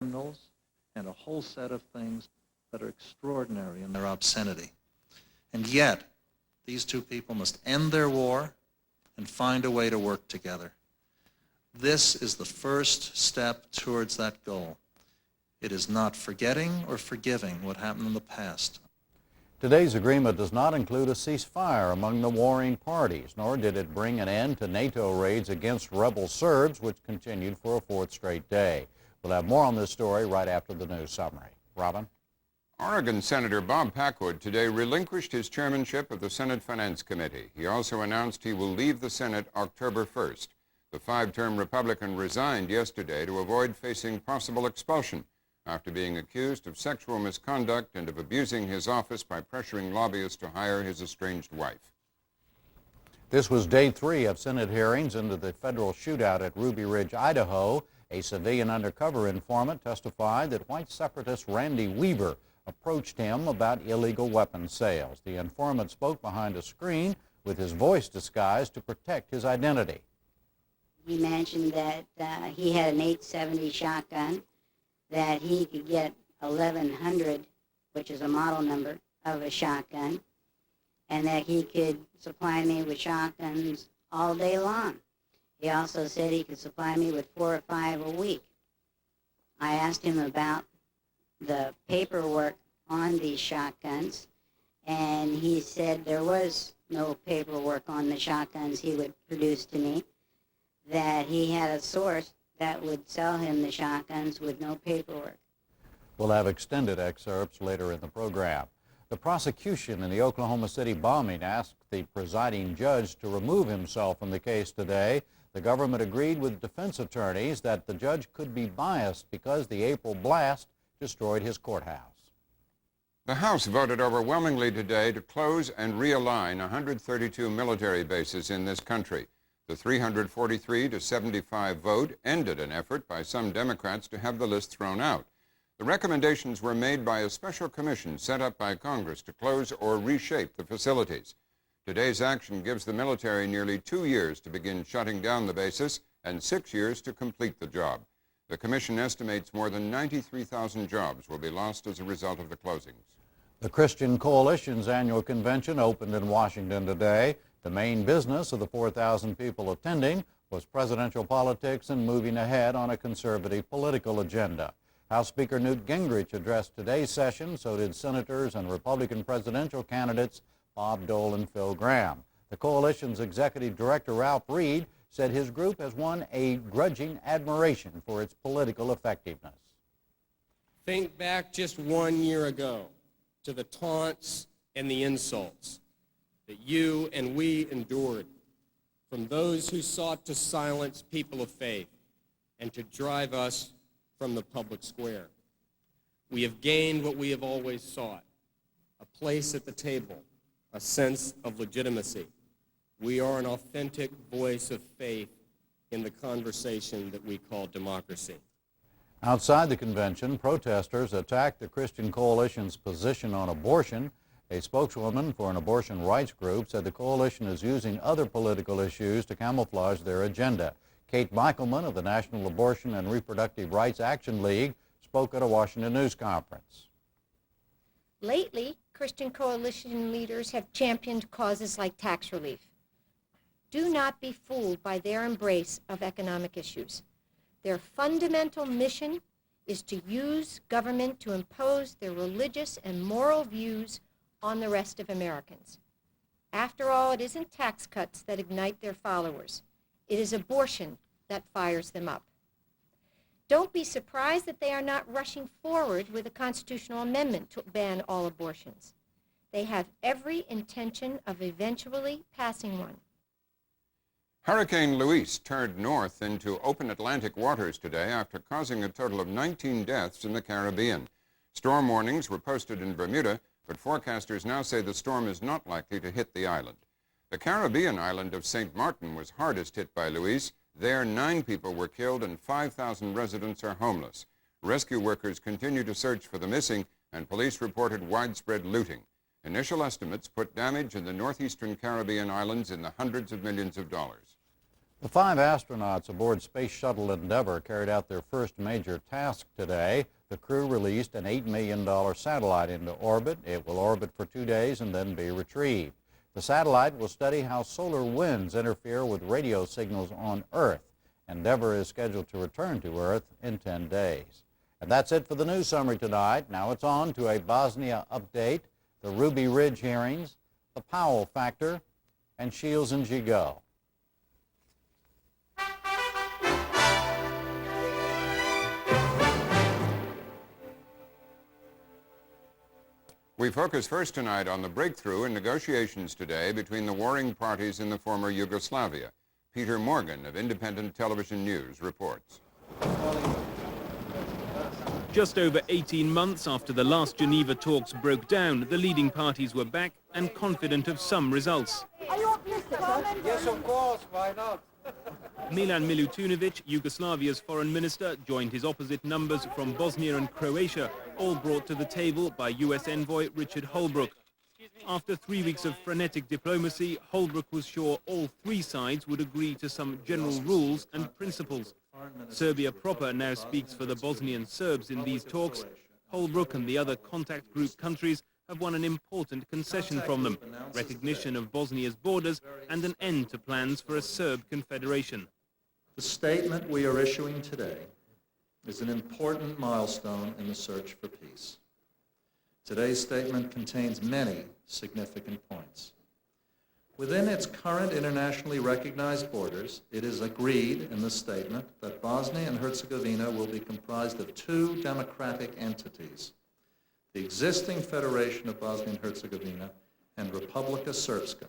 criminals, and a whole set of things that are extraordinary in their obscenity. And yet, these two people must end their war and find a way to work together. This is the first step towards that goal. It is not forgetting or forgiving what happened in the past. Today's agreement does not include a ceasefire among the warring parties, nor did it bring an end to NATO raids against rebel Serbs, which continued for a fourth straight day. We'll have more on this story right after the news summary. Robin? Oregon Senator Bob Packwood today relinquished his chairmanship of the Senate Finance Committee. He also announced he will leave the Senate October 1st. The five-term Republican resigned yesterday to avoid facing possible expulsion after being accused of sexual misconduct and of abusing his office by pressuring lobbyists to hire his estranged wife. This was day 3 of Senate hearings into the federal shootout at Ruby Ridge, Idaho. A civilian undercover informant testified that white separatist Randy Weaver approached him about illegal weapons sales. The informant spoke behind a screen with his voice disguised to protect his identity. He mentioned that he had an 870 shotgun, that he could get 1100, which is a model number of a shotgun, and that he could supply me with shotguns all day long. He also said he could supply me with 4 or 5 a week. I asked him about the paperwork on these shotguns, and he said there was no paperwork on the shotguns he would produce to me, that he had a source that would sell him the shotguns with no paperwork. We'll have extended excerpts later in the program. The prosecution in the Oklahoma City bombing asked the presiding judge to remove himself from the case today. The government agreed with defense attorneys that the judge could be biased because the April blast destroyed his courthouse. The House voted overwhelmingly today to close and realign 132 military bases in this country. The 343 to 75 vote ended an effort by some Democrats to have the list thrown out. The recommendations were made by a special commission set up by Congress to close or reshape the facilities. Today's action gives the military nearly 2 years to begin shutting down the bases and 6 years to complete the job. The commission estimates more than 93,000 jobs will be lost as a result of the closings. The Christian Coalition's annual convention opened in Washington today. The main business of the 4,000 people attending was presidential politics and moving ahead on a conservative political agenda. House Speaker Newt Gingrich addressed today's session, so did Senators and Republican presidential candidates Bob Dole and Phil Gramm. The coalition's executive director, Ralph Reed, said his group has won a grudging admiration for its political effectiveness. Think back just 1 year ago to the taunts and the insults that you and we endured from those who sought to silence people of faith and to drive us from the public square. We have gained what we have always sought, a place at the table, a sense of legitimacy. We are an authentic voice of faith in the conversation that we call democracy. Outside the convention, protesters attacked the Christian Coalition's position on abortion. A spokeswoman for an abortion rights group said the coalition is using other political issues to camouflage their agenda. Kate Michelman of the National Abortion and Reproductive Rights Action League spoke at a Washington news conference. Lately, Christian Coalition leaders have championed causes like tax relief. Do not be fooled by their embrace of economic issues. Their fundamental mission is to use government to impose their religious and moral views on the rest of Americans. After all, it isn't tax cuts that ignite their followers. It is abortion that fires them up. Don't be surprised that they are not rushing forward with a constitutional amendment to ban all abortions. They have every intention of eventually passing one. Hurricane Luis turned north into open Atlantic waters today after causing a total of 19 deaths in the Caribbean. Storm warnings were posted in Bermuda, but forecasters now say the storm is not likely to hit the island. The Caribbean island of St. Martin was hardest hit by Luis. There, 9 people were killed and 5,000 residents are homeless. Rescue workers continue to search for the missing, and police reported widespread looting. Initial estimates put damage in the northeastern Caribbean islands in the hundreds of millions of dollars. The 5 astronauts aboard Space Shuttle Endeavour carried out their first major task today. The crew released an $8 million satellite into orbit. It will orbit for 2 days and then be retrieved. The satellite will study how solar winds interfere with radio signals on Earth. Endeavour is scheduled to return to Earth in 10 days. And that's it for the news summary tonight. Now it's on to a Bosnia update, the Ruby Ridge hearings, the Powell factor, and Shields and Gigot. We focus first tonight on the breakthrough in negotiations today between the warring parties in the former Yugoslavia. Peter Morgan of Independent Television News reports. Just over 18 months after the last Geneva talks broke down, the leading parties were back and confident of some results. Yes, of course, why not? Milan Milutunovic, Yugoslavia's foreign minister, joined his opposite numbers from Bosnia and Croatia, all brought to the table by U.S. envoy Richard Holbrooke. After 3 weeks of frenetic diplomacy, Holbrooke was sure all 3 sides would agree to some general rules and principles. Serbia proper now speaks for the Bosnian Serbs in these talks. Holbrooke and the other contact group countries have won an important concession from them, recognition of Bosnia's borders and an end to plans for a Serb confederation. The statement we are issuing today is an important milestone in the search for peace. Today's statement contains many significant points. Within its current internationally recognized borders, it is agreed in the statement that Bosnia and Herzegovina will be comprised of 2 democratic entities, the existing Federation of Bosnia and Herzegovina and Republika Srpska.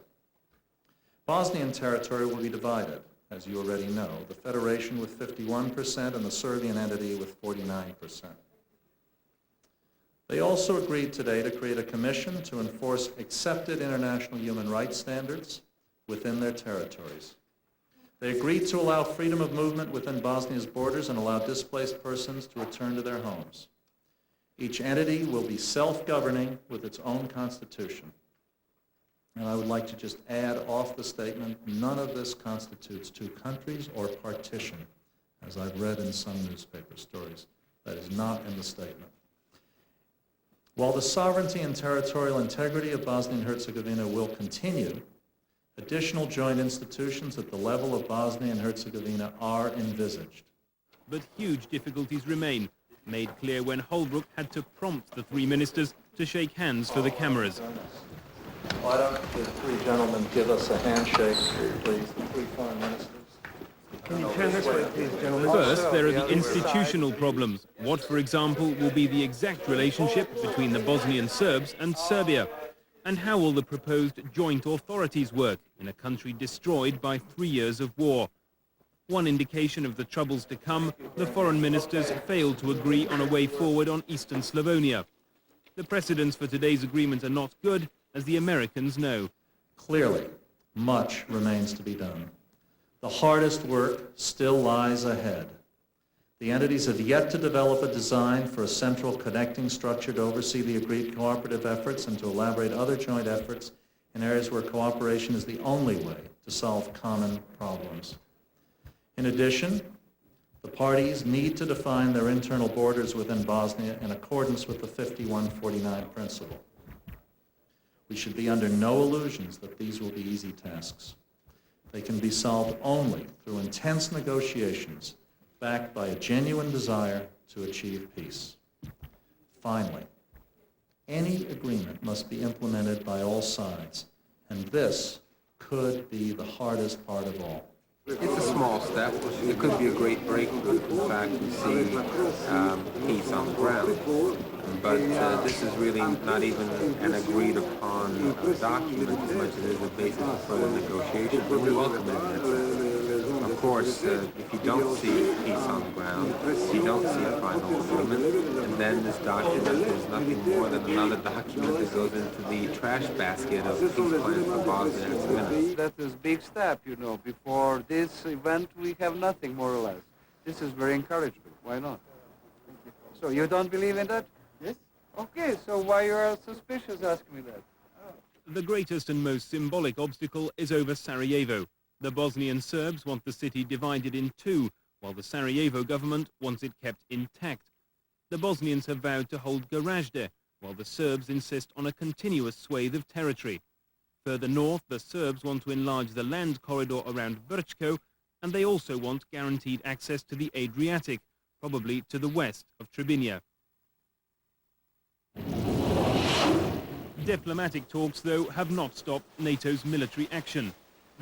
Bosnian territory will be divided, as you already know, the Federation with 51% and the Serbian entity with 49%. They also agreed today to create a commission to enforce accepted international human rights standards within their territories. They agreed to allow freedom of movement within Bosnia's borders and allow displaced persons to return to their homes. Each entity will be self-governing with its own constitution. And I would like to just add off the statement, none of this constitutes 2 countries or partition, as I've read in some newspaper stories. That is not in the statement. While the sovereignty and territorial integrity of Bosnia and Herzegovina will continue, additional joint institutions at the level of Bosnia and Herzegovina are envisaged. But huge difficulties remain, made clear when Holbrooke had to prompt the 3 ministers to shake hands for the cameras. Why don't the 3 gentlemen give us a handshake, please, the 3 foreign ministers? Can you turn this way, please, gentlemen? First, there are the institutional problems. What, for example, will be the exact relationship between the Bosnian Serbs and Serbia? And how will the proposed joint authorities work in a country destroyed by 3 years of war? One indication of the troubles to come, the foreign ministers failed to agree on a way forward on eastern Slavonia. The precedents for today's agreement are not good, as the Americans know. Clearly, much remains to be done. The hardest work still lies ahead. The entities have yet to develop a design for a central connecting structure to oversee the agreed cooperative efforts and to elaborate other joint efforts in areas where cooperation is the only way to solve common problems. In addition, the parties need to define their internal borders within Bosnia in accordance with the 51-49 principle. We should be under no illusions that these will be easy tasks. They can be solved only through intense negotiations backed by a genuine desire to achieve peace. Finally, any agreement must be implemented by all sides, and this could be the hardest part of all. It's a small step. It could be a great breakthrough if, in fact, we see peace on the ground. But this is really not even an agreed upon document as much as it is a basis for further negotiation. But we welcome it. Of course, if you don't see peace on the ground, if you don't see a final agreement, and then this document is nothing more than another document that goes into the trash basket of peace plans for Bosnia and Herzegovina. That is a big step, you know. Before this event, we have nothing, more or less. This is very encouraging. Why not? So you don't believe in that? Yes. Okay, so why you are suspicious asking me that? The greatest and most symbolic obstacle is over Sarajevo. The Bosnian Serbs want the city divided in two, while the Sarajevo government wants it kept intact. The Bosnians have vowed to hold Gorazde, while the Serbs insist on a continuous swathe of territory. Further north, the Serbs want to enlarge the land corridor around Brčko, and they also want guaranteed access to the Adriatic, probably to the west of Trebinje. Diplomatic talks, though, have not stopped NATO's military action.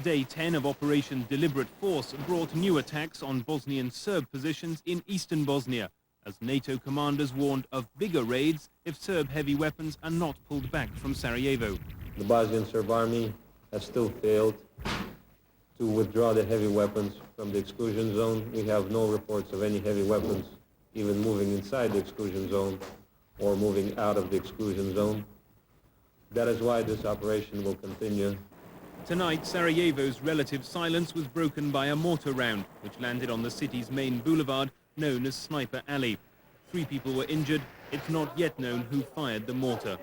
Day 10 of Operation Deliberate Force brought new attacks on Bosnian Serb positions in eastern Bosnia, as NATO commanders warned of bigger raids if Serb heavy weapons are not pulled back from Sarajevo. The Bosnian Serb army has still failed to withdraw the heavy weapons from the exclusion zone. We have no reports of any heavy weapons even moving inside the exclusion zone or moving out of the exclusion zone. That is why this operation will continue. Tonight, Sarajevo's relative silence was broken by a mortar round, which landed on the city's main boulevard, known as Sniper Alley. 3 people were injured. It's not yet known who fired the mortar.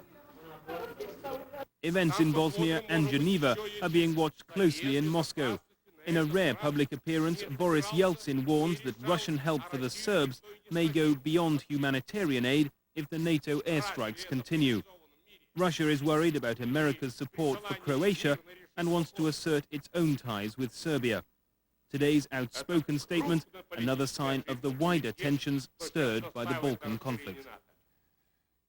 Events in Bosnia and Geneva are being watched closely in Moscow. In a rare public appearance, Boris Yeltsin warned that Russian help for the Serbs may go beyond humanitarian aid if the NATO airstrikes continue. Russia is worried about America's support for Croatia and wants to assert its own ties with Serbia. Today's outspoken statement, another sign of the wider tensions stirred by the Balkan conflict.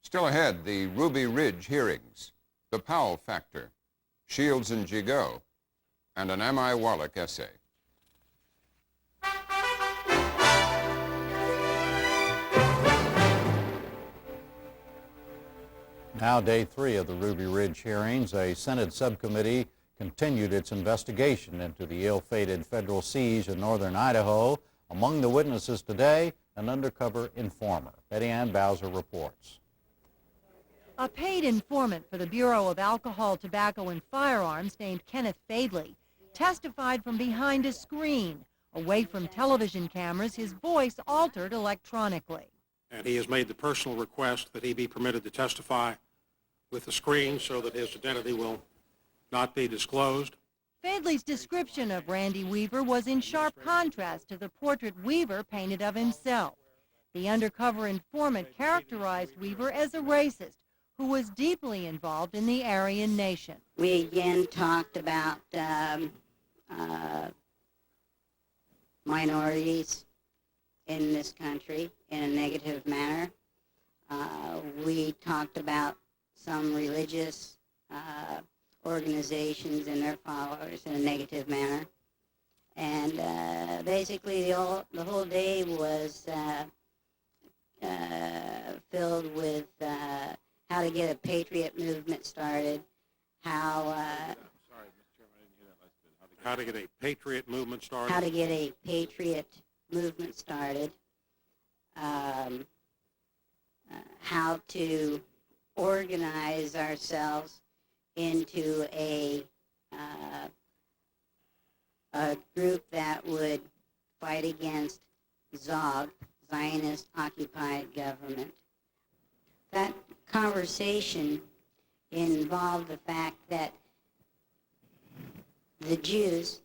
Still ahead, the Ruby Ridge hearings, the Powell factor, Shields and Gigot, and an M.I. Wallach essay. Now, day 3 of the Ruby Ridge hearings, a Senate subcommittee continued its investigation into the ill-fated federal siege in northern Idaho. Among the witnesses today, an undercover informer. Betty Ann Bowser reports. A paid informant for the Bureau of Alcohol, Tobacco, and Firearms named Kenneth Fadley testified from behind a screen. Away from television cameras, his voice altered electronically. And he has made the personal request that he be permitted to testify with the screen so that his identity will not be disclosed. Fadley's description of Randy Weaver was in sharp contrast to the portrait Weaver painted of himself. The undercover informant characterized Weaver as a racist who was deeply involved in the Aryan Nation. We again talked about minorities in this country in a negative manner. We talked about some religious organizations and their followers in a negative manner. And basically the whole day was filled with how to get a patriot movement started, how How to get a patriot movement started. how to get a patriot movement started, how to organize ourselves into a group that would fight against ZOG, Zionist-occupied government. That conversation involved the fact that the Jews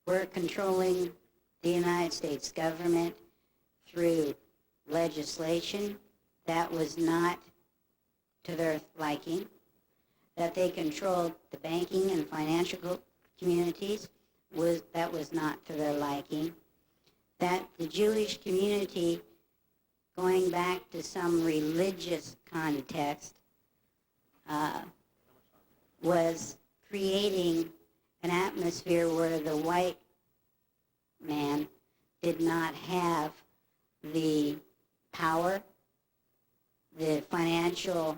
were controlling the United States government through legislation that was not to their liking, that they controlled the banking and financial communities that was not to their liking, that the Jewish community, going back to some religious context, was creating an atmosphere where the white man did not have the power, the financial...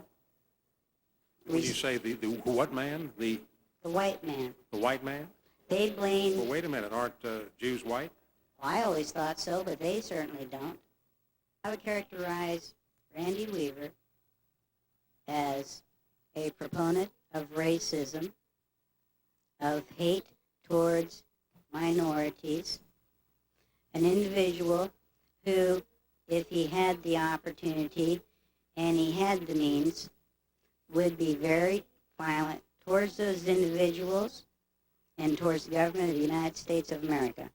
When you say the what man? The white man. The white man? They blame... Well, wait a minute. Aren't Jews white? Well, I always thought so, but they certainly don't. I would characterize Randy Weaver as a proponent of racism, of hate towards minorities, an individual who, if he had the opportunity and he had the means, would be very violent towards those individuals and towards the government of the United States of America.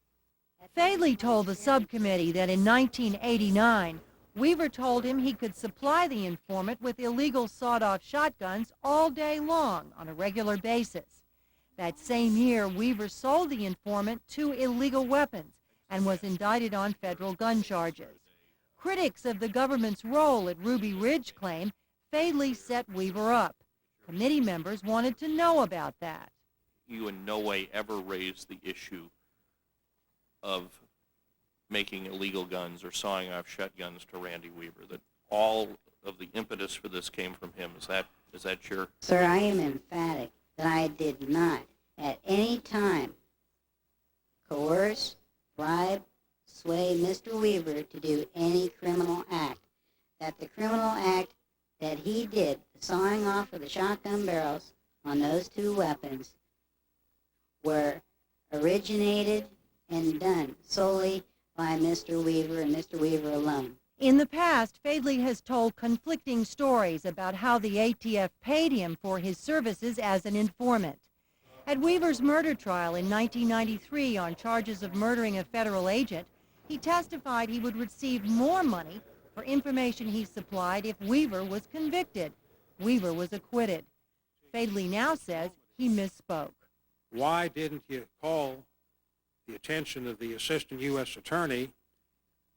Fadley told the subcommittee that in 1989, Weaver told him he could supply the informant with illegal sawed-off shotguns all day long on a regular basis. That same year, Weaver sold the informant 2 illegal weapons and was indicted on federal gun charges. Critics of the government's role at Ruby Ridge claim Fadley set Weaver up. Committee members wanted to know about that. You in no way ever raised the issue of making illegal guns or sawing off shotguns to Randy Weaver, that all of the impetus for this came from him. Is that your... Sir, I am emphatic that I did not at any time coerce, bribe, sway Mr. Weaver to do any criminal act. That the criminal act that he did, the sawing off of the shotgun barrels on those 2 weapons, were originated and done solely by Mr. Weaver and Mr. Weaver alone. In the past, Fadley has told conflicting stories about how the ATF paid him for his services as an informant. At Weaver's murder trial in 1993 on charges of murdering a federal agent, he testified he would receive more money for information he supplied if Weaver was convicted. Weaver was acquitted. Fadley now says he misspoke. Why didn't you call the attention of the Assistant U.S. Attorney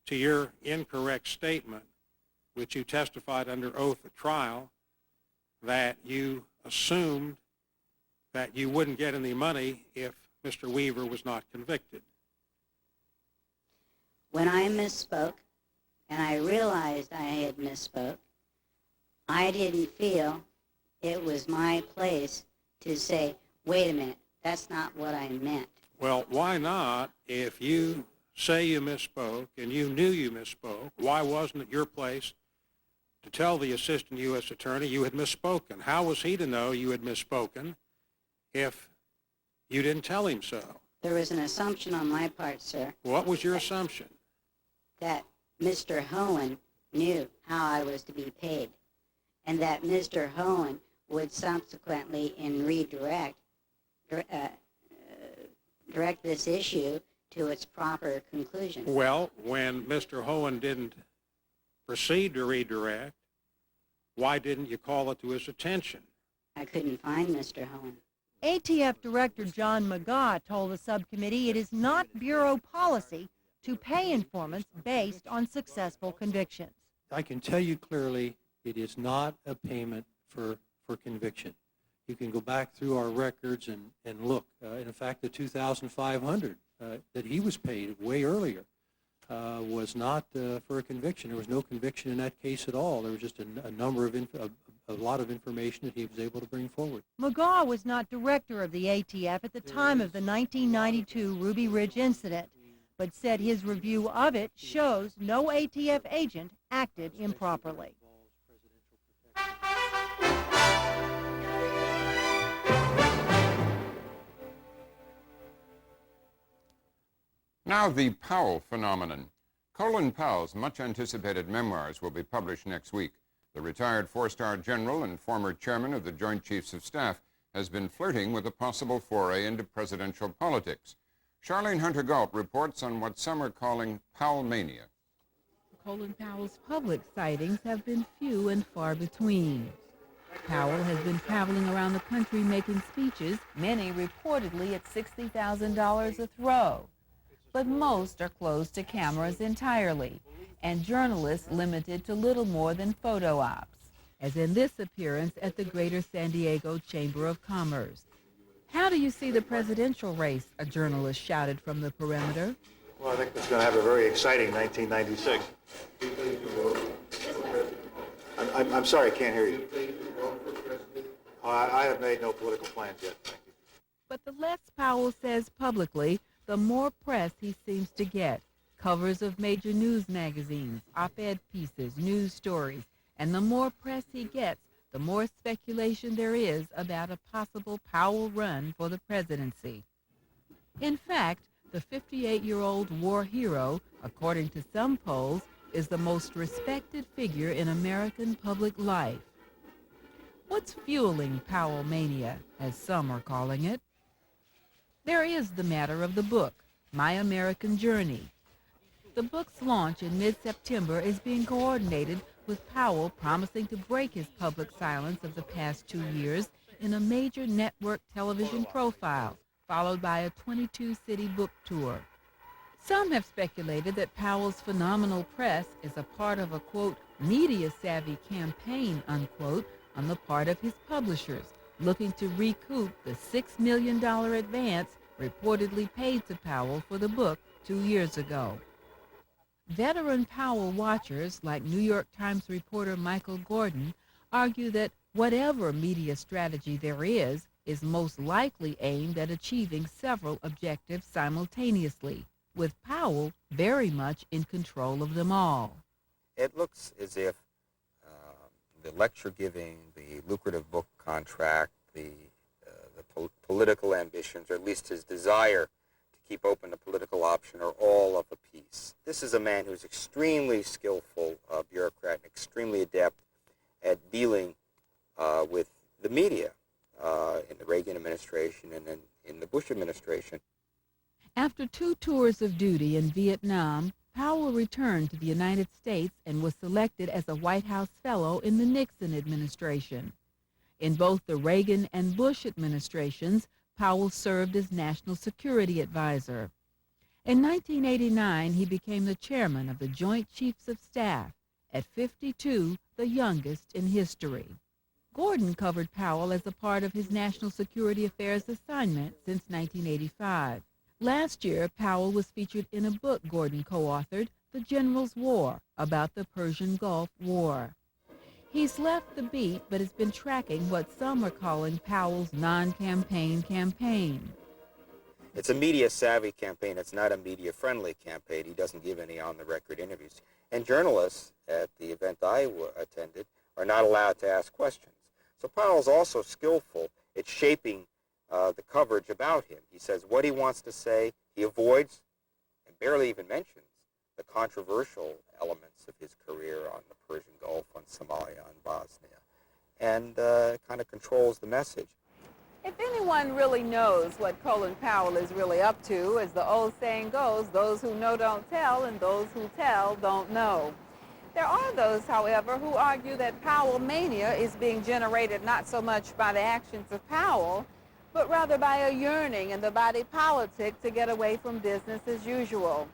to your incorrect statement, which you testified under oath at trial, that you assumed that you wouldn't get any money if Mr. Weaver was not convicted? When I misspoke, and I realized I had misspoke, I didn't feel it was my place to say, wait a minute, that's not what I meant. Well, why not? If you say you misspoke and you knew you misspoke, why wasn't it your place to tell the Assistant U.S. Attorney you had misspoken? How was he to know you had misspoken if you didn't tell him so? There was an assumption on my part, sir. What was your assumption? That Mr. Hohen knew how I was to be paid, and that Mr. Hohen would subsequently direct this issue to its proper conclusion. Well, when Mr. Hohen didn't proceed to redirect, why didn't you call it to his attention? I couldn't find Mr. Hohen. ATF Director John McGaugh told the subcommittee it is not Bureau policy to pay informants based on successful convictions. I can tell you clearly it is not a payment for conviction. You can go back through our records and look. In fact, the $2,500 that he was paid way earlier was not for a conviction. There was no conviction in that case at all. There was just a lot of information that he was able to bring forward. McGaugh was not director of the ATF at the time of the 1992 Ruby Ridge incident, but said his review of it shows no ATF agent acted improperly. Now the Powell phenomenon. Colin Powell's much-anticipated memoirs will be published next week. The retired four-star general and former chairman of the Joint Chiefs of Staff has been flirting with a possible foray into presidential politics. Charlene Hunter-Galt reports on what some are calling Powell-mania. Colin Powell's public sightings have been few and far between. Powell has been traveling around the country making speeches, many reportedly at $60,000 a throw. But most are closed to cameras entirely, and journalists limited to little more than photo ops, as in this appearance at the Greater San Diego Chamber of Commerce. How do you see the presidential race? A journalist shouted from the perimeter. Well, I think it's going to have a very exciting 1996. I'm sorry, I can't hear you. I have made no political plans yet, thank you. But the less Powell says publicly, the more press he seems to get. Covers of major news magazines, op-ed pieces, news stories, and the more press he gets, the more speculation there is about a possible Powell run for the presidency. In fact, the 58-year-old war hero, according to some polls, is the most respected figure in American public life. What's fueling Powell mania, as some are calling it? There is the matter of the book, My American Journey. The book's launch in mid-September is being coordinated with Powell promising to break his public silence of the past 2 years in a major network television profile, followed by a 22-city book tour. Some have speculated that Powell's phenomenal press is a part of a, quote, media-savvy campaign, unquote, on the part of his publishers, looking to recoup the $6 million advance reportedly paid to Powell for the book 2 years ago. Veteran Powell watchers, like New York Times reporter Michael Gordon, argue that whatever media strategy there is most likely aimed at achieving several objectives simultaneously, with Powell very much in control of them all. It looks as if the lecture giving, the lucrative book contract, the political ambitions, or at least his desire to keep open the political option, are all of a piece. This is a man who's extremely skillful bureaucrat and extremely adept at dealing with the media in the Reagan administration and then in the Bush administration. After 2 tours of duty in Vietnam, Powell returned to the United States and was selected as a White House Fellow in the Nixon administration. In both the Reagan and Bush administrations, Powell served as National Security Advisor. In 1989, he became the chairman of the Joint Chiefs of Staff, at 52, the youngest in history. Gordon covered Powell as a part of his national security affairs assignment since 1985. Last year, Powell was featured in a book Gordon co-authored, The General's War, about the Persian Gulf War. He's left the beat, but has been tracking what some are calling Powell's non-campaign campaign. It's a media-savvy campaign. It's not a media-friendly campaign. He doesn't give any on-the-record interviews. And journalists at the event I attended are not allowed to ask questions. So Powell's also skillful at shaping the coverage about him. He says what he wants to say. He avoids and barely even mentions the controversial elements of his career on the Persian Gulf, on Somalia, on Bosnia, and kind of controls the message. If anyone really knows what Colin Powell is really up to, as the old saying goes, those who know don't tell, and those who tell don't know. There are those, however, who argue that Powell mania is being generated not so much by the actions of Powell, but rather by a yearning in the body politic to get away from business as usual.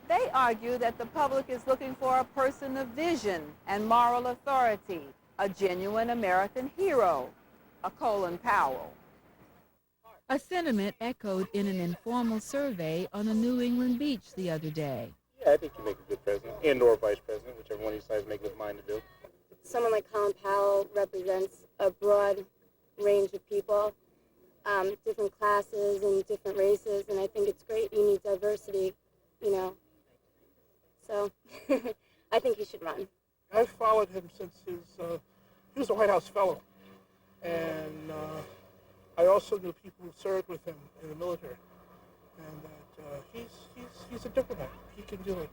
They argue that the public is looking for a person of vision and moral authority, a genuine American hero, a Colin Powell. A sentiment echoed in an informal survey on a New England beach the other day. Yeah, I think you make a good president, and or vice president, whichever one he decides to make his mind to do. Someone like Colin Powell represents a broad range of people, different classes and different races, and I think it's great. You need diversity, you know. So I think he should run. I've followed him since he was a White House fellow, and I also knew people who served with him in the military, and that he's a diplomat. He can do it.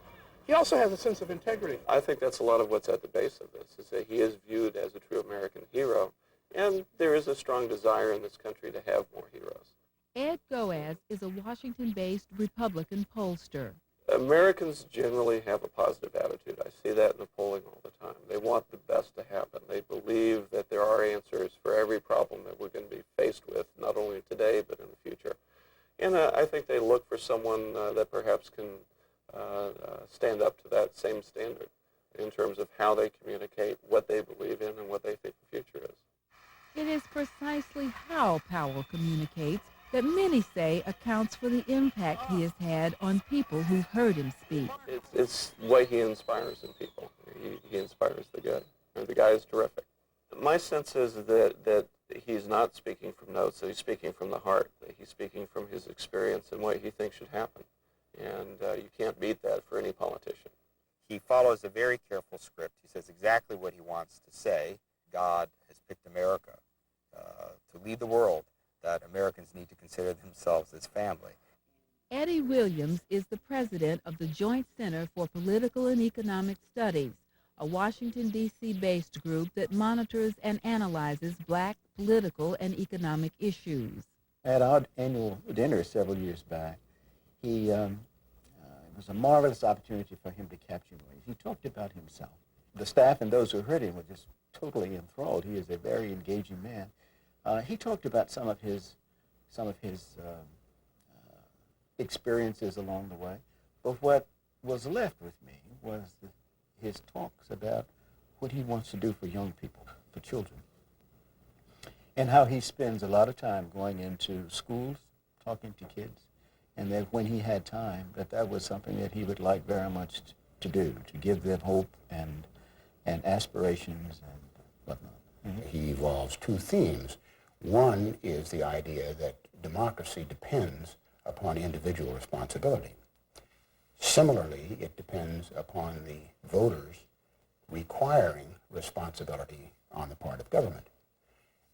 He also has a sense of integrity. I think that's a lot of what's at the base of this, is that he is viewed as a true American hero, and there is a strong desire in this country to have more heroes. Ed Goaz is a Washington-based Republican pollster. Americans generally have a positive attitude. I see that in the polling all the time. They want the best to happen. They believe that there are answers for every problem that we're going to be faced with, not only today but in the future. And I think they look for someone that perhaps can stand up to that same standard in terms of how they communicate, what they believe in, and what they think the future is. It is precisely how Powell communicates that many say accounts for the impact he has had on people who've heard him speak. It's the way he inspires in people. He inspires the good. And the guy is terrific. My sense is that he's not speaking from notes, that he's speaking from the heart, that he's speaking from his experience and what he thinks should happen. And you can't beat that for any politician. He follows a very careful script. He says exactly what he wants to say. God has picked America to lead the world, that Americans need to consider themselves as family. Eddie Williams is the president of the Joint Center for Political and Economic Studies, a Washington, D.C.-based group that monitors and analyzes black political and economic issues. At our annual dinner several years back, it was a marvelous opportunity for him to capture me. He talked about himself. The staff and those who heard him were just totally enthralled. He is a very engaging man. He talked about some of his experiences along the way, but what was left with me was his talks about what he wants to do for young people, for children, and how he spends a lot of time going into schools, talking to kids, and that when he had time, that was something that he would like very much to do, to give them hope and aspirations and whatnot. Mm-hmm. He evolves two themes. One is the idea that democracy depends upon individual responsibility. Similarly, it depends upon the voters requiring responsibility on the part of government.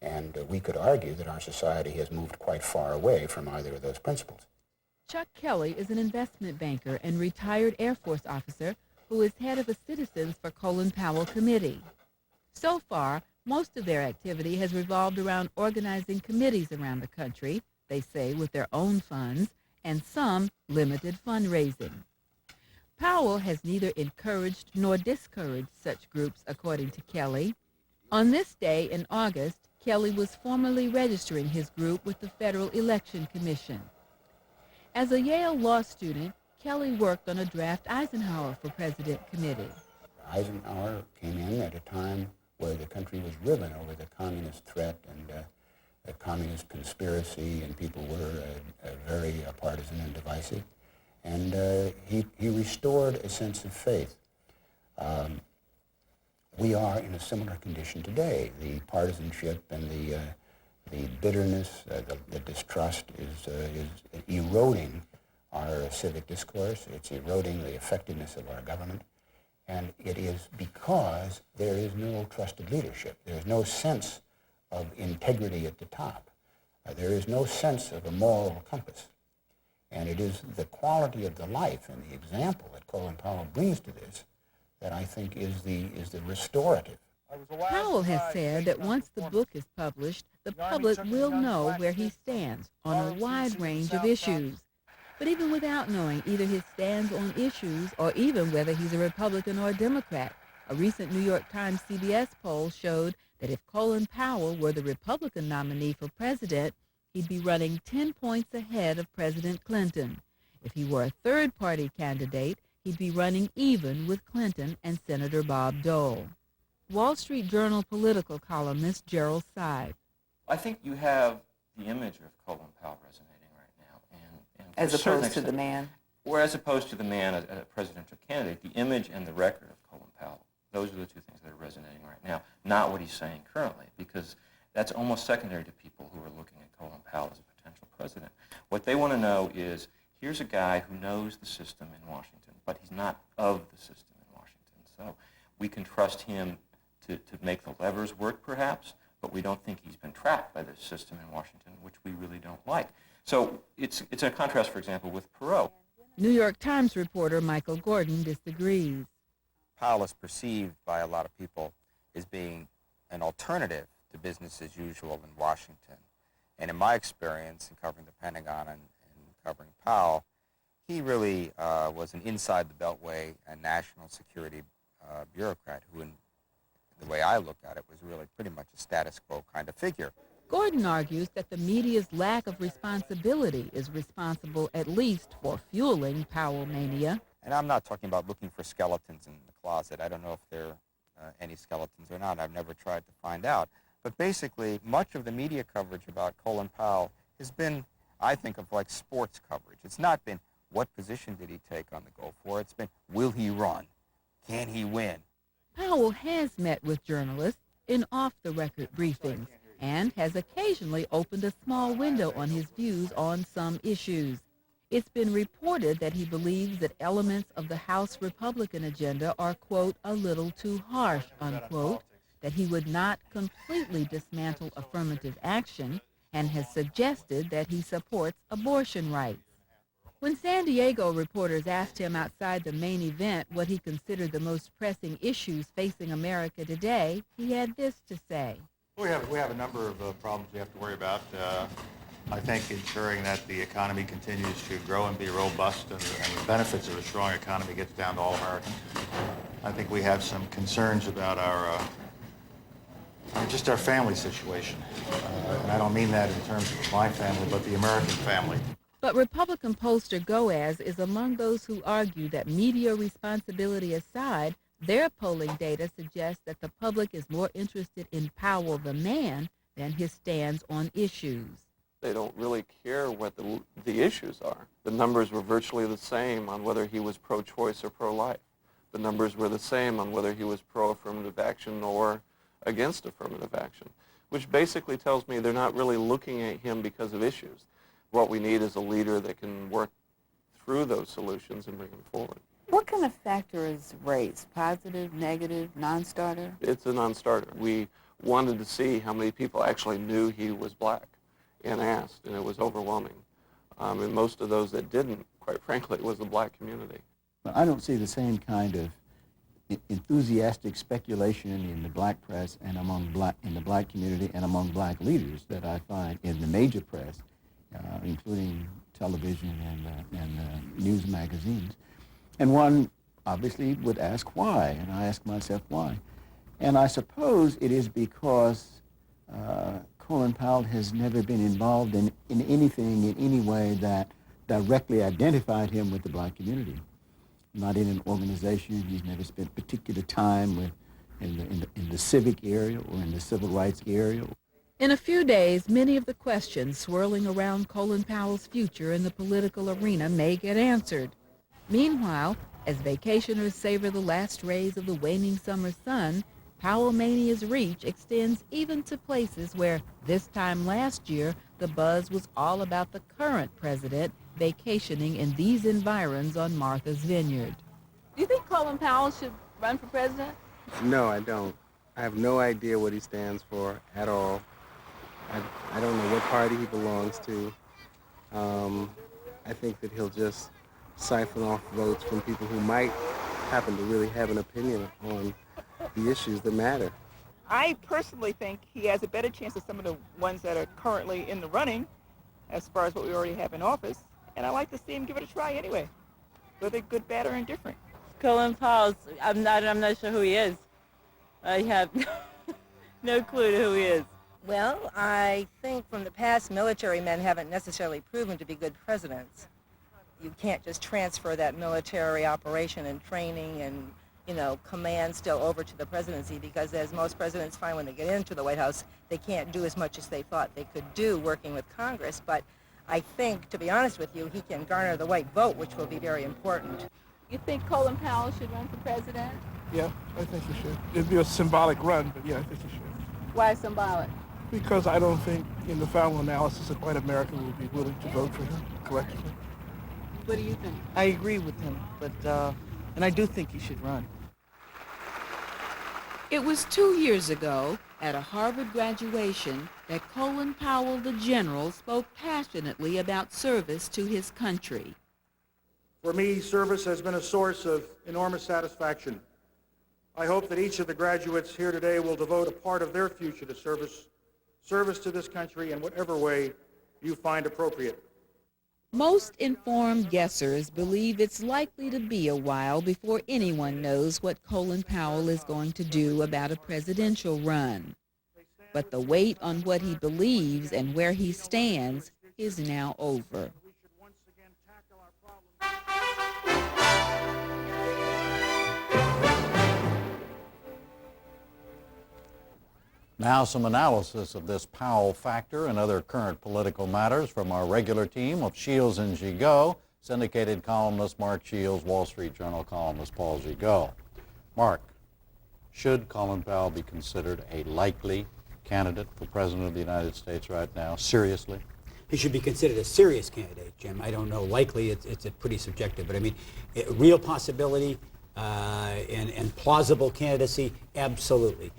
And we could argue that our society has moved quite far away from either of those principles. Chuck Kelly is an investment banker and retired Air Force officer who is head of the Citizens for Colin Powell Committee. So far, most of their activity has revolved around organizing committees around the country, they say with their own funds, and some limited fundraising. Powell has neither encouraged nor discouraged such groups, according to Kelly. On this day in August, Kelly was formally registering his group with the Federal Election Commission. As a Yale law student, Kelly worked on a draft Eisenhower for President committee. Eisenhower came in at a time where the country was riven over the communist threat and the communist conspiracy, and people were very partisan and divisive. And he restored a sense of faith. We are in a similar condition today. The partisanship and the bitterness, the distrust is eroding our civic discourse. It's eroding the effectiveness of our government. And it is because there is no trusted leadership. There is no sense of integrity at the top. There is no sense of a moral compass. And it is the quality of the life and the example that Colin Powell brings to this that I think is the restorative. Powell has said that once the book is published, the public will know where he stands on a wide range of issues. But even without knowing either his stands on issues or even whether he's a Republican or a Democrat, a recent New York Times CBS poll showed that if Colin Powell were the Republican nominee for president, he'd be running 10 points ahead of President Clinton. If he were a third-party candidate, he'd be running even with Clinton and Senator Bob Dole. Wall Street Journal political columnist Gerald Seib. I think you have the image of Colin Powell resonating right now. And as opposed to the man? Or as opposed to the man as a presidential candidate, the image and the record of Colin Powell. Those are the two things that are resonating right now, not what he's saying currently, because that's almost secondary to people who are looking at Colin Powell as a potential president. What they want to know is, here's a guy who knows the system in Washington, but he's not of the system in Washington. So we can trust him to make the levers work, perhaps, but we don't think he's been trapped by the system in Washington, which we really don't like. So it's a contrast, for example, with Perot. New York Times reporter Michael Gordon disagrees. Powell is perceived by a lot of people as being an alternative to business as usual in Washington. And in my experience in covering the Pentagon and covering Powell, he really was an inside the Beltway and national security bureaucrat who, in the way I look at it, was really pretty much a status quo kind of figure. Gordon argues that the media's lack of responsibility is responsible at least for fueling Powell mania. And I'm not talking about looking for skeletons in the closet. I don't know if there are any skeletons or not. I've never tried to find out. But basically, much of the media coverage about Colin Powell has been, I think, of like sports coverage. It's not been, what position did he take on the go for? It's been, will he run? Can he win? Powell has met with journalists in off-the-record briefings and has occasionally opened a small window on his views on some issues. It's been reported that he believes that elements of the House Republican agenda are, quote, a little too harsh, unquote, that he would not completely dismantle affirmative action, and has suggested that he supports abortion rights. When San Diego reporters asked him outside the main event what he considered the most pressing issues facing America today, he had this to say. We have a number of problems we have to worry about. I think ensuring that the economy continues to grow and be robust and the benefits of a strong economy gets down to all Americans. I think we have some concerns about just our family situation. And I don't mean that in terms of my family, but the American family. But Republican pollster Goaz is among those who argue that media responsibility aside, their polling data suggests that the public is more interested in Powell the man than his stands on issues. They don't really care what the issues are. The numbers were virtually the same on whether he was pro-choice or pro-life. The numbers were the same on whether he was pro-affirmative action or against affirmative action, which basically tells me they're not really looking at him because of issues. What we need is a leader that can work through those solutions and bring them forward. What kind of factor is race? Positive, negative, non-starter? It's a non-starter. We wanted to see how many people actually knew he was black and asked, and it was overwhelming. And most of those that didn't, quite frankly, was the black community. I don't see the same kind of enthusiastic speculation in the black press and in the black community and among black leaders that I find in the major press, including television and news magazines. And one obviously would ask why, and I ask myself why. And I suppose it is because Colin Powell has never been involved in anything in any way that directly identified him with the black community. Not in an organization. He's never spent particular time in the civic area or in the civil rights area. In a few days, many of the questions swirling around Colin Powell's future in the political arena may get answered. Meanwhile, as vacationers savor the last rays of the waning summer sun, Powell Mania's reach extends even to places where, this time last year, the buzz was all about the current president vacationing in these environs on Martha's Vineyard. Do you think Colin Powell should run for president? No, I don't. I have no idea what he stands for at all. I don't know what party he belongs to. I think that he'll just siphon off votes from people who might happen to really have an opinion on the issues that matter. I personally think he has a better chance of some of the ones that are currently in the running as far as what we already have in office. And I like to see him give it a try anyway, whether good, bad, or indifferent. Colin Powell, I'm not sure who he is. I have no clue to who he is. Well, I think from the past, military men haven't necessarily proven to be good presidents. You can't just transfer that military operation and training and, command still over to the presidency, because as most presidents find when they get into the White House, they can't do as much as they thought they could do working with Congress. But I think, to be honest with you, he can garner the white vote, which will be very important. You think Colin Powell should run for president? Yeah, I think he should. It'd be a symbolic run, but yeah, I think he should. Why symbolic? Because I don't think, in the final analysis, that white America will be willing to vote for him collectively. What do you think? I agree with him, but and I do think he should run. It was 2 years ago, at a Harvard graduation, that Colin Powell the general spoke passionately about service to his country. For me, service has been a source of enormous satisfaction. I hope that each of the graduates here today will devote a part of their future to service to this country in whatever way you find appropriate. Most informed guessers believe it's likely to be a while before anyone knows what Colin Powell is going to do about a presidential run. But the wait on what he believes and where he stands is now over. Now some analysis of this Powell factor and other current political matters from our regular team of Shields and Gigot, syndicated columnist Mark Shields, Wall Street Journal columnist Paul Gigot. Mark, should Colin Powell be considered a likely candidate for President of the United States right now, seriously? He should be considered a serious candidate, Jim. I don't know, likely, it's pretty subjective, but I mean, real possibility and plausible candidacy, absolutely.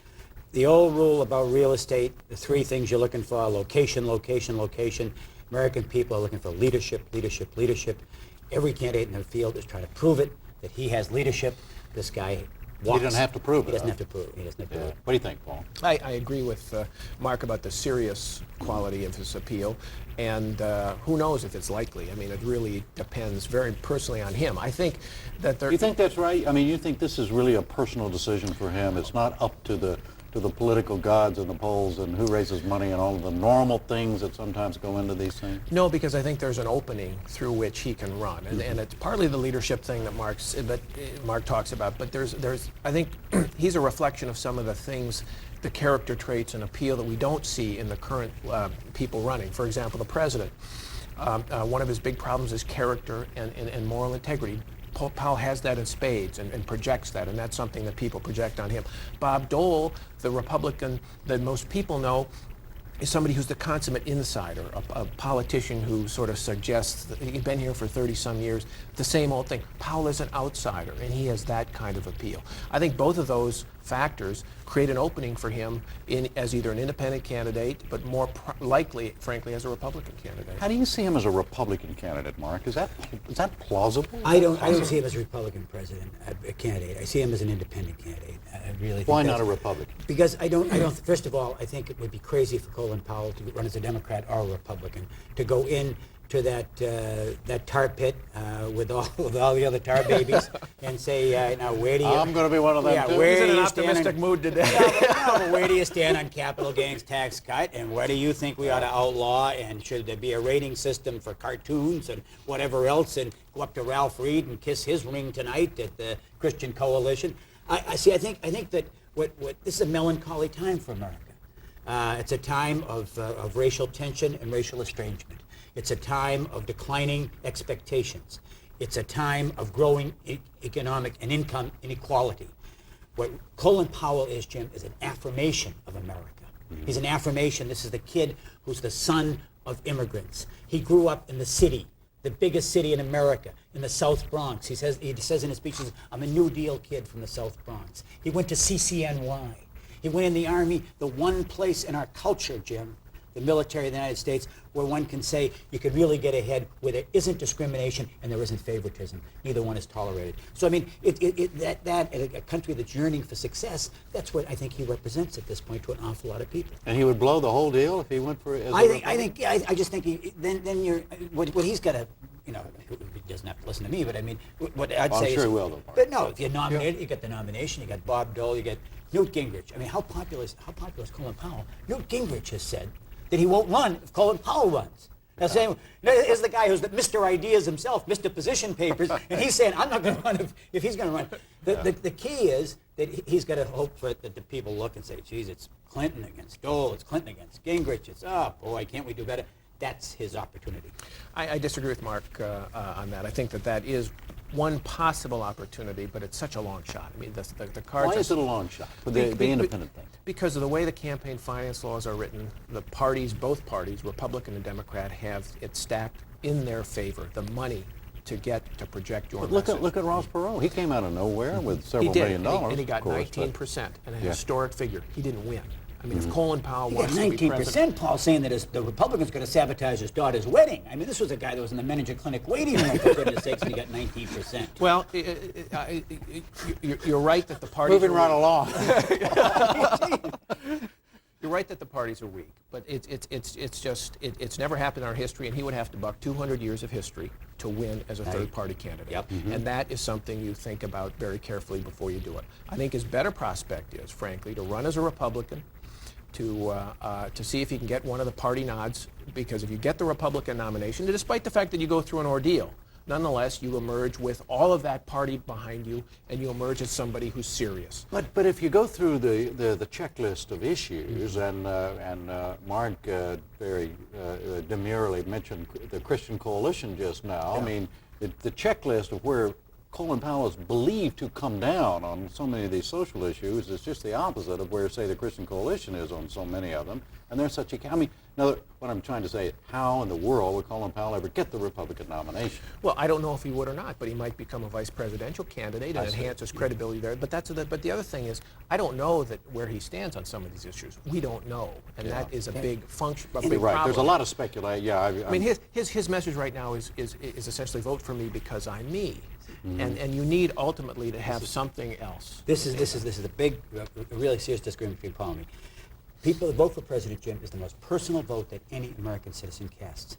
The old rule about real estate, the three things you're looking for, location, location, location. American people are looking for leadership, leadership, leadership. Every candidate in the field is trying to prove it, that he has leadership. This guy He doesn't have to prove it. He doesn't have to prove it. He doesn't have to do it. What do you think, Paul? I agree with Mark about the serious quality of his appeal, and who knows if it's likely. I mean, it really depends very personally on him. I think that there... You think that's right? I mean, you think this is really a personal decision for him? It's not up to the political gods and the polls and who raises money and all of the normal things that sometimes go into these things? No, because I think there's an opening through which he can run, and it's partly the leadership thing that Mark talks about. But there's I think he's a reflection of some of the things, the character traits and appeal that we don't see in the current people running. For example, the president. One of his big problems is character and moral integrity. Powell has that in spades and projects that, and that's something that people project on him. Bob Dole, the Republican that most people know, is somebody who's the consummate insider, a politician who sort of suggests that he's been here for 30-some years, the same old thing. Powell is an outsider, and he has that kind of appeal. I think both of those factors create an opening for him as either an independent candidate, but more likely, frankly, as a Republican candidate. How do you see him as a Republican candidate, Mark? Is that plausible? I don't see him as a Republican president candidate. I see him as an independent candidate. I really think Why not a Republican? Because I don't. First of all, I think it would be crazy for Colin Powell to run as a Democrat or a Republican, to go in to that tar pit with all the other tar babies and say, now where do you... I'm going to be one of them too. He's in an optimistic mood today. Where do you stand on capital gains tax cut, and what do you think we ought to outlaw, and should there be a rating system for cartoons and whatever else, and go up to Ralph Reed and kiss his ring tonight at the Christian Coalition? I think that this is a melancholy time for America. It's a time of racial tension and racial estrangement. It's a time of declining expectations. It's a time of growing economic and income inequality. What Colin Powell is, Jim, is an affirmation of America. Mm-hmm. He's an affirmation. This is the kid who's the son of immigrants. He grew up in the city, the biggest city in America, in the South Bronx. He says in his speech, I'm a New Deal kid from the South Bronx. He went to CCNY. He went in the Army, the one place in our culture, Jim, the military of the United States, where one can say you could really get ahead where there isn't discrimination and there isn't favoritism. Neither one is tolerated. So I mean, a country that's yearning for success, that's what I think he represents at this point to an awful lot of people. And he would blow the whole deal if he went for it. I just think then you're what he's got to, he doesn't have to listen to me, but I mean, what I'd say sure is, he will, though, but no, if you're nominated, you got the nomination, you got Bob Dole, you got Newt Gingrich. I mean, how popular is Colin Powell? Newt Gingrich has said that he won't run if Colin Powell runs. Now, saying, here's the guy who's the Mr. Ideas himself, Mr. Position Papers, and he's saying, I'm not going to run if he's going to run. The key is that he's got to hope for it that the people look and say, geez, it's Clinton against Dole, it's Clinton against Gingrich, it's, oh, boy, can't we do better? That's his opportunity. I disagree with Mark on that. I think that is one possible opportunity, but it's such a long shot. I mean, the cards. Why is it a long shot for the independent thing? Because of the way the campaign finance laws are written, the parties, both parties, Republican and Democrat, have it stacked in their favor. The money to project your message. Look at Ross Perot. He came out of nowhere with several $1 million. And he got 19%, and a historic figure. He didn't win. I mean, if Colin Powell wants to be president... 19%, Paul, saying that the Republicans going to sabotage his daughter's wedding. I mean, this was a guy that was in the Meninger Clinic waiting room, for goodness sakes, and he got 19%. Well, you're right that the parties Moving right along. You're right that the parties are weak, but it's never happened in our history, and he would have to buck 200 years of history to win as a third-party candidate. Yep. Mm-hmm. And that is something you think about very carefully before you do it. I think his better prospect is, frankly, to run as a Republican, to see if he can get one of the party nods, because if you get the Republican nomination, despite the fact that you go through an ordeal, nonetheless, you emerge with all of that party behind you, and you emerge as somebody who's serious. But if you go through the checklist of issues, and Mark very demurely mentioned the Christian Coalition just now, I mean, the checklist of where Colin Powell is believed to come down on so many of these social issues is just the opposite of where, say, the Christian Coalition is on so many of them. And there's such a... I mean, now, what I'm trying to say is, how in the world would Colin Powell ever get the Republican nomination? Well, I don't know if he would or not, but he might become a vice presidential candidate and enhance his credibility there. But but the other thing is, I don't know that where he stands on some of these issues. We don't know, and that is a big function, a big problem. There's a lot of speculation. Yeah, I mean, his message right now is essentially vote for me because I'm me. and you need ultimately to have something else. This is a big, really serious disagreement between Paul and me. People that vote for President Jim is the most personal vote that any American citizen casts.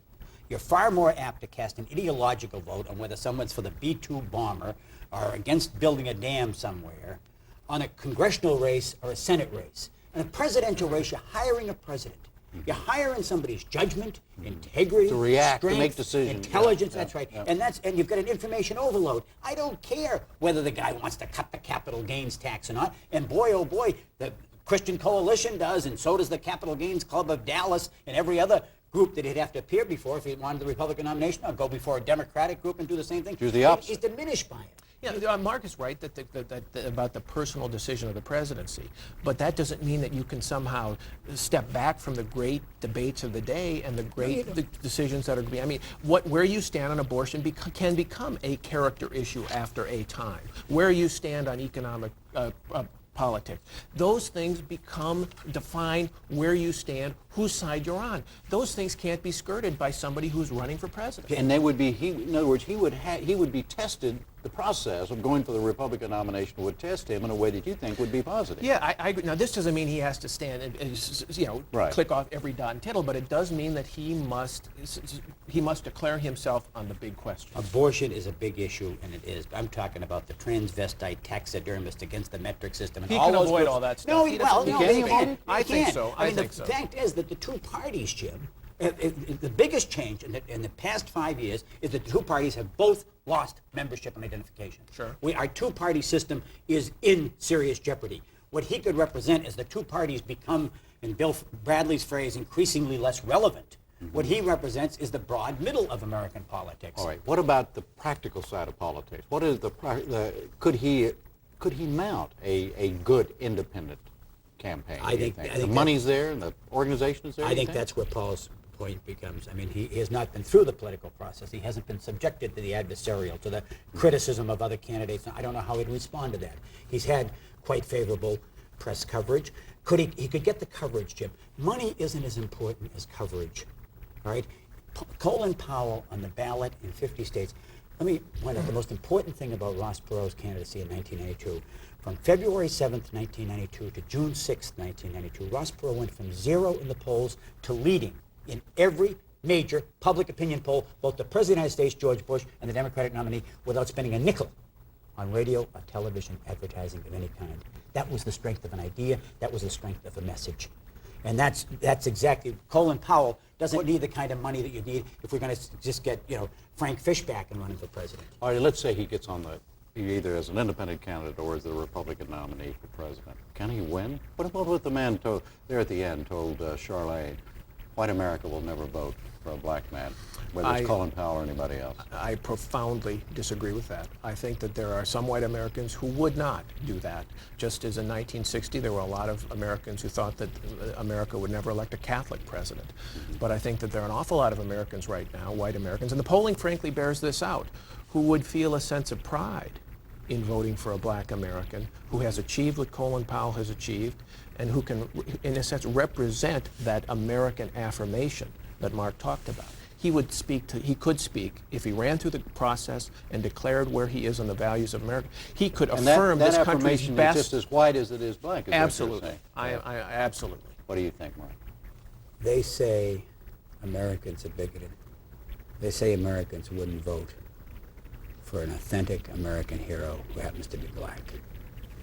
You're far more apt to cast an ideological vote on whether someone's for the B-2 bomber or against building a dam somewhere on a congressional race or a Senate race. In a presidential race, you're hiring a president. You're hiring somebody's judgment, integrity, To react, to strength, make decisions. intelligence. Yeah, That's right. yeah. And you've got an information overload. I don't care whether the guy wants to cut the capital gains tax or not. And boy, oh boy, the Christian Coalition does, and so does the Capital Gains Club of Dallas and every other group that he'd have to appear before if he wanted the Republican nomination, or go before a Democratic group and do the same thing. Do the opposite. He's diminished by it. Yeah, Mark is right about the personal decision of the presidency, but that doesn't mean that you can somehow step back from the great debates of the day and the great decisions that are going to be. I mean, where you stand on abortion can become a character issue after a time. Where you stand on economic politics. Those things define where you stand, whose side you're on. Those things can't be skirted by somebody who's running for president. And they would be, in other words, he would be tested. The process of going for the Republican nomination would test him in a way that you think would be positive. Yeah, I agree. Now, this doesn't mean he has to stand and Right. click off every dot and tittle, but it does mean that he must declare himself on the big question. Abortion is a big issue, and it is. I'm talking about the transvestite taxidermist against the metric system. And He all can those avoid groups. all that stuff. No, He well, doesn't- no, he they can. can't. I They think can't. so. I mean, think the so. fact is that the two parties, Jim, the biggest change in the past 5 years is that the two parties have both lost membership and identification. Sure. Our two-party system is in serious jeopardy. What he could represent is the two parties become, in Bill Bradley's phrase, increasingly less relevant. What he represents is the broad middle of American politics. All right. What about the practical side of politics? What is could he mount a good independent campaign? I do you think the money's there and the organization is there. I think that's where Paul's point becomes. I mean, he has not been through the political process. He hasn't been subjected to the adversarial, to the criticism of other candidates. I don't know how he'd respond to that. He's had quite favorable press coverage. He could get the coverage, Jim. Money isn't as important as coverage, all right? Colin Powell on the ballot in 50 states. Let me point out the most important thing about Ross Perot's candidacy in 1992. From February 7th, 1992 to June 6th, 1992, Ross Perot went from 0 in the polls to leading in every major public opinion poll, both the President of the United States, George Bush, and the Democratic nominee, without spending a nickel on radio or television advertising of any kind. That was the strength of an idea. That was the strength of a message. And that's exactly, Colin Powell doesn't need the kind of money that you need if we're going to just get, Frank Fish back and running for president. All right, let's say he gets on either as an independent candidate or as the Republican nominee for president. Can he win? What about what the man there at the end told Charlene? White America will never vote for a black man, whether it's Colin Powell or anybody else. I profoundly disagree with that. I think that there are some white Americans who would not do that. Just as in 1960, there were a lot of Americans who thought that America would never elect a Catholic president. But I think that there are an awful lot of Americans right now, white Americans, and the polling frankly bears this out, who would feel a sense of pride in voting for a black American who has achieved what Colin Powell has achieved and who can, in a sense, represent that American affirmation that Mark talked about. He could speak, if he ran through the process and declared where he is on the values of America, he could affirm this country's affirmation best. is just as white as it is black. Is Absolutely. What you're saying. I absolutely. What do you think, Mark? They say Americans are bigoted. They say Americans wouldn't vote for an authentic American hero who happens to be black.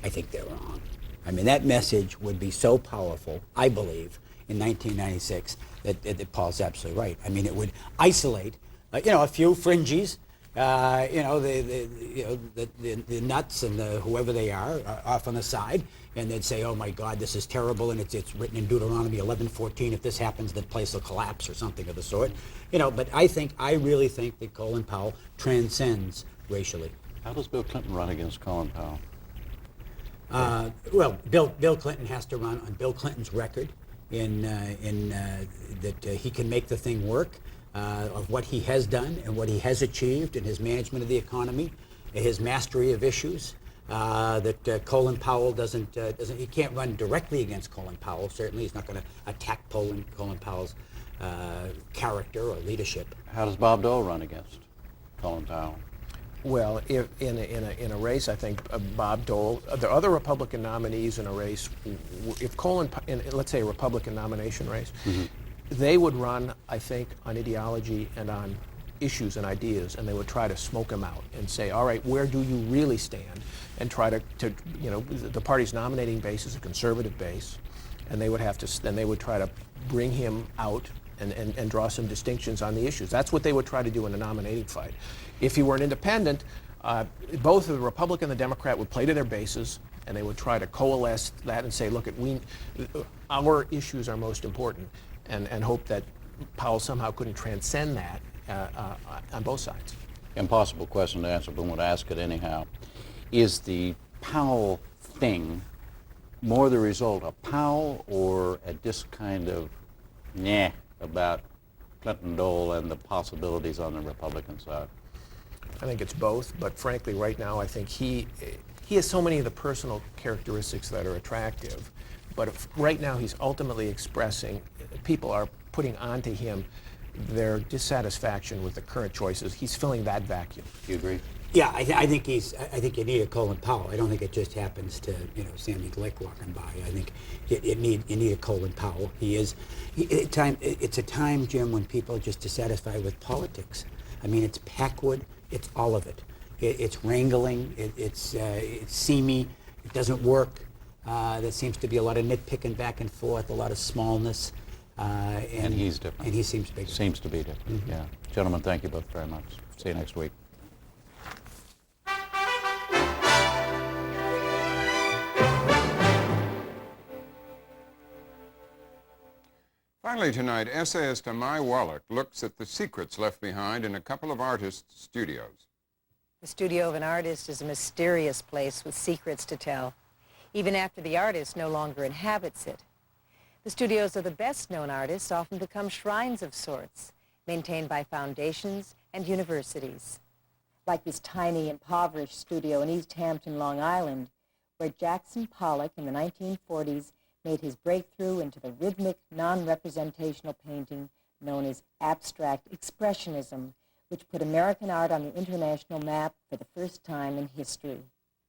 I think they're wrong. I mean, that message would be so powerful, I believe, in 1996 that Paul's absolutely right. I mean, it would isolate, a few fringies, the nuts and whoever they are off on the side, and they'd say, oh my God, this is terrible, and it's written in Deuteronomy 11:14. If this happens, the place will collapse or something of the sort. But I really think that Colin Powell transcends racially. How does Bill Clinton run against Colin Powell? Bill Clinton has to run on Bill Clinton's record in that he can make the thing work, of what he has done and what he has achieved in his management of the economy, his mastery of issues. That Colin Powell doesn't. He can't run directly against Colin Powell. Certainly, he's not going to attack Colin Powell's character or leadership. How does Bob Dole run against Colin Powell? Well, if in a race, I think Bob Dole, the other Republican nominees in a race, if Colin, let's say a Republican nomination race, they would run, I think, on ideology and on issues and ideas, and they would try to smoke them out and say, all right, where do you really stand? And try to the party's nominating base is a conservative base, and they would have to, then they would try to bring him out and draw some distinctions on the issues. That's what they would try to do in a nominating fight. If he were an independent, both the Republican and the Democrat would play to their bases, and they would try to coalesce that and say, look, our issues are most important, and hope that Powell somehow couldn't transcend that on both sides. Impossible question to answer, but I'm going to ask it anyhow. Is the Powell thing more the result of Powell or a just kind of about Clinton Dole and the possibilities on the Republican side? I think it's both, but frankly, right now, I think he has so many of the personal characteristics that are attractive, but right now he's ultimately expressing, people are putting onto him their dissatisfaction with the current choices. He's filling that vacuum. Do you agree? Yeah, I think you need a Colin Powell. I don't think it just happens to Sammy Glick walking by. I think you need a Colin Powell. It's a time, Jim, when people are just dissatisfied with politics. I mean, it's Packwood, it's all of it. It's wrangling, it's seamy, it doesn't work. There seems to be a lot of nitpicking back and forth, a lot of smallness. And he's different. And he seems bigger. Seems to be different, yeah. Gentlemen, thank you both very much. See you next week. Finally tonight, essayist Amai Wallach looks at the secrets left behind in a couple of artists' studios. The studio of an artist is a mysterious place with secrets to tell, even after the artist no longer inhabits it. The studios of the best-known artists often become shrines of sorts, maintained by foundations and universities. Like this tiny, impoverished studio in East Hampton, Long Island, where Jackson Pollock in the 1940s made his breakthrough into the rhythmic, non-representational painting known as abstract expressionism, which put American art on the international map for the first time in history.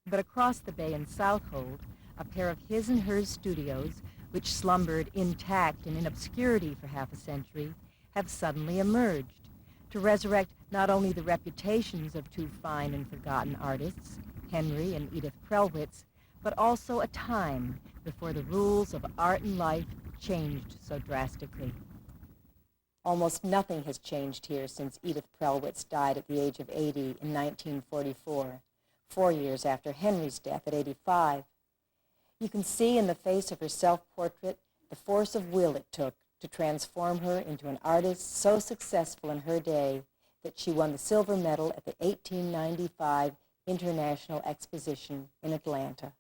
But across the bay in Southold, a pair of his and hers studios, which slumbered intact and in obscurity for half a century, have suddenly emerged to resurrect not only the reputations of two fine and forgotten artists, Henry and Edith Prellwitz, but also a time before the rules of art and life changed so drastically. Almost nothing has changed here since Edith Prellwitz died at the age of 80 in 1944, 4 years after Henry's death at 85. You can see in the face of her self-portrait the force of will it took to transform her into an artist so successful in her day that she won the silver medal at the 1895 International Exposition in Atlanta.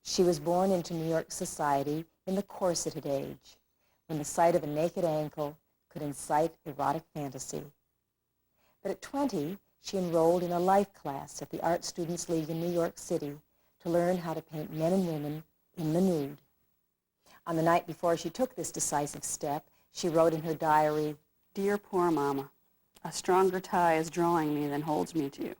She was born into New York society in the corseted age, when the sight of a naked ankle could incite erotic fantasy. But at 20, she enrolled in a life class at the Art Students League in New York City to learn how to paint men and women in the nude. On the night before she took this decisive step, she wrote in her diary, "Dear poor Mama, a stronger tie is drawing me than holds me to you.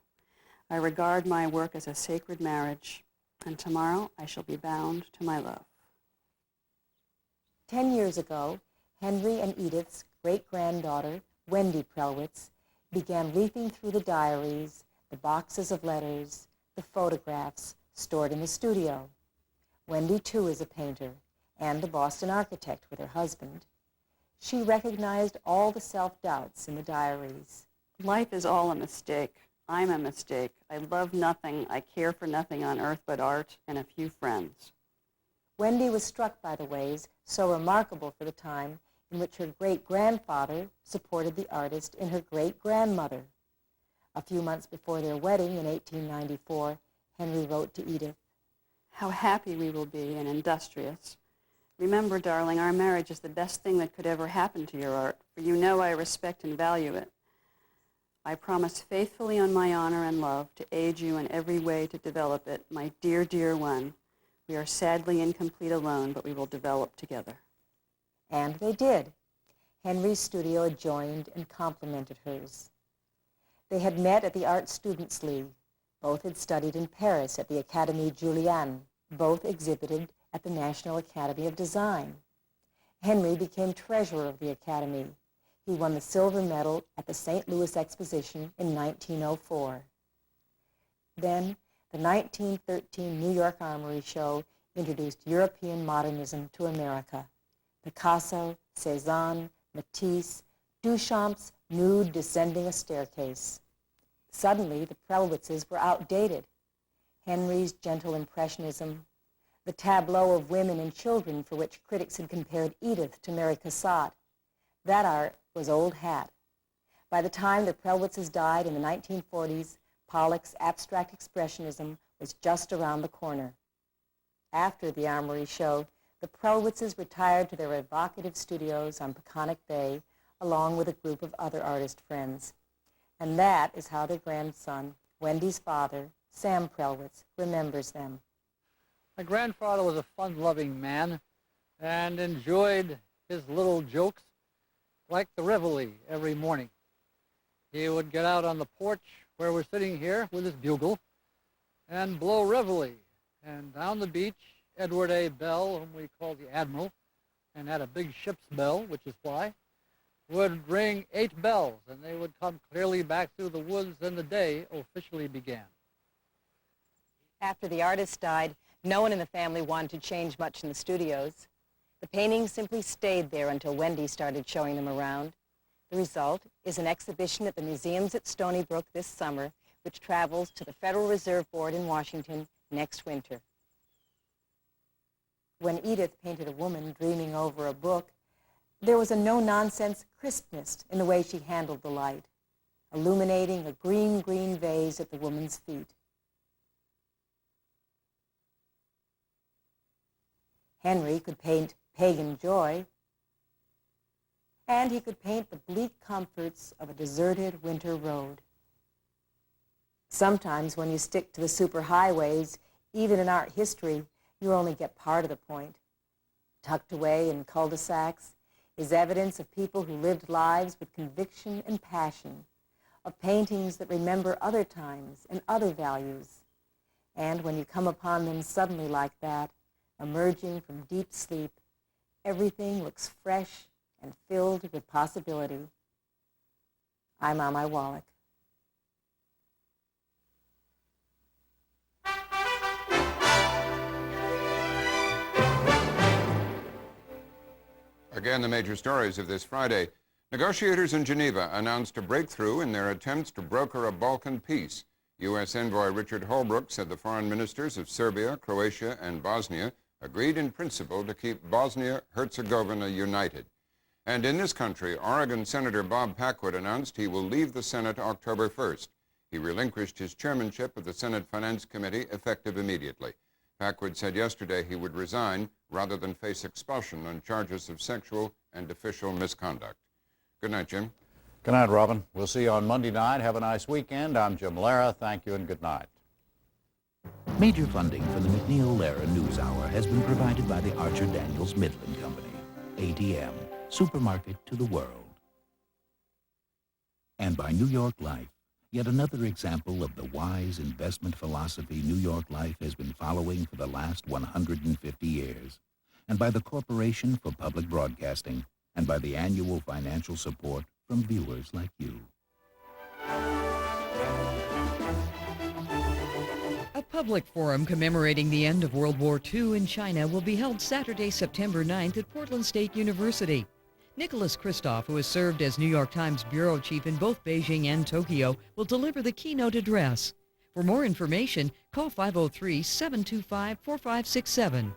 I regard my work as a sacred marriage, and tomorrow I shall be bound to my love." 10 years ago, Henry and Edith's great-granddaughter, Wendy Prellwitz, began leafing through the diaries, the boxes of letters, the photographs stored in the studio. Wendy, too, is a painter and a Boston architect with her husband. She recognized all the self-doubts in the diaries. Life is all a mistake. I'm a mistake. I love nothing. I care for nothing on earth but art and a few friends. Wendy was struck by the ways, so remarkable for the time, in which her great-grandfather supported the artist in her great-grandmother. A few months before their wedding in 1894, Henry wrote to Edith, "How happy we will be and industrious. Remember, darling, our marriage is the best thing that could ever happen to your art, for you know I respect and value it. I promise faithfully on my honor and love to aid you in every way to develop it, my dear, dear one. We are sadly incomplete alone, but we will develop together." And they did. Henry's studio adjoined and complemented hers. They had met at the Art Students League. Both had studied in Paris at the Académie Julian. Both exhibited at the National Academy of Design. Henry became treasurer of the Academy. He won the silver medal at the St. Louis Exposition in 1904. Then, the 1913 New York Armory Show introduced European modernism to America. Picasso, Cézanne, Matisse, Duchamp's nude descending a staircase. Suddenly, the Prellwitzes were outdated. Henry's gentle impressionism, the tableau of women and children for which critics had compared Edith to Mary Cassatt, that art was old hat. By the time the Prellwitzes died in the 1940s, Pollock's abstract expressionism was just around the corner. After the Armory Show, the Prellwitzes retired to their evocative studios on Peconic Bay, along with a group of other artist friends. And that is how their grandson, Wendy's father, Sam Prellwitz, remembers them. My grandfather was a fun-loving man and enjoyed his little jokes like the reveille every morning. He would get out on the porch where we're sitting here with his bugle and blow reveille. And down the beach, Edward A. Bell, whom we called the Admiral, and had a big ship's bell, which is why, would ring 8 bells, and they would come clearly back through the woods, and the day officially began. After the artist died, no one in the family wanted to change much in the studios. The paintings simply stayed there until Wendy started showing them around. The result is an exhibition at the museums at Stony Brook this summer, which travels to the Federal Reserve Board in Washington next winter. When Edith painted a woman dreaming over a book, there was a no-nonsense crispness in the way she handled the light, illuminating a green vase at the woman's feet. Henry could paint pagan joy, and he could paint the bleak comforts of a deserted winter road. Sometimes when you stick to the superhighways, even in art history, you only get part of the point. Tucked away in cul-de-sacs is evidence of people who lived lives with conviction and passion, of paintings that remember other times and other values. And when you come upon them suddenly like that, emerging from deep sleep, everything looks fresh and filled with possibility. I'm Amai Wallach. Again, the major stories of this Friday. Negotiators in Geneva announced a breakthrough in their attempts to broker a Balkan peace. U.S. envoy Richard Holbrooke said the foreign ministers of Serbia, Croatia, and Bosnia agreed in principle to keep Bosnia-Herzegovina united. And in this country, Oregon Senator Bob Packwood announced he will leave the Senate October 1st. He relinquished his chairmanship of the Senate Finance Committee effective immediately. Packwood said yesterday he would resign rather than face expulsion on charges of sexual and official misconduct. Good night, Jim. Good night, Robin. We'll see you on Monday night. Have a nice weekend. I'm Jim Lehrer. Thank you and good night. Major funding for the MacNeil Lehrer NewsHour has been provided by the Archer Daniels Midland Company. ATM, supermarket to the world. And by New York Life, yet another example of the wise investment philosophy New York Life has been following for the last 150 years. And by the Corporation for Public Broadcasting, and by the annual financial support from viewers like you. A public forum commemorating the end of World War II in China will be held Saturday, September 9th at Portland State University. Nicholas Kristof, who has served as New York Times bureau chief in both Beijing and Tokyo, will deliver the keynote address. For more information, call 503-725-4567.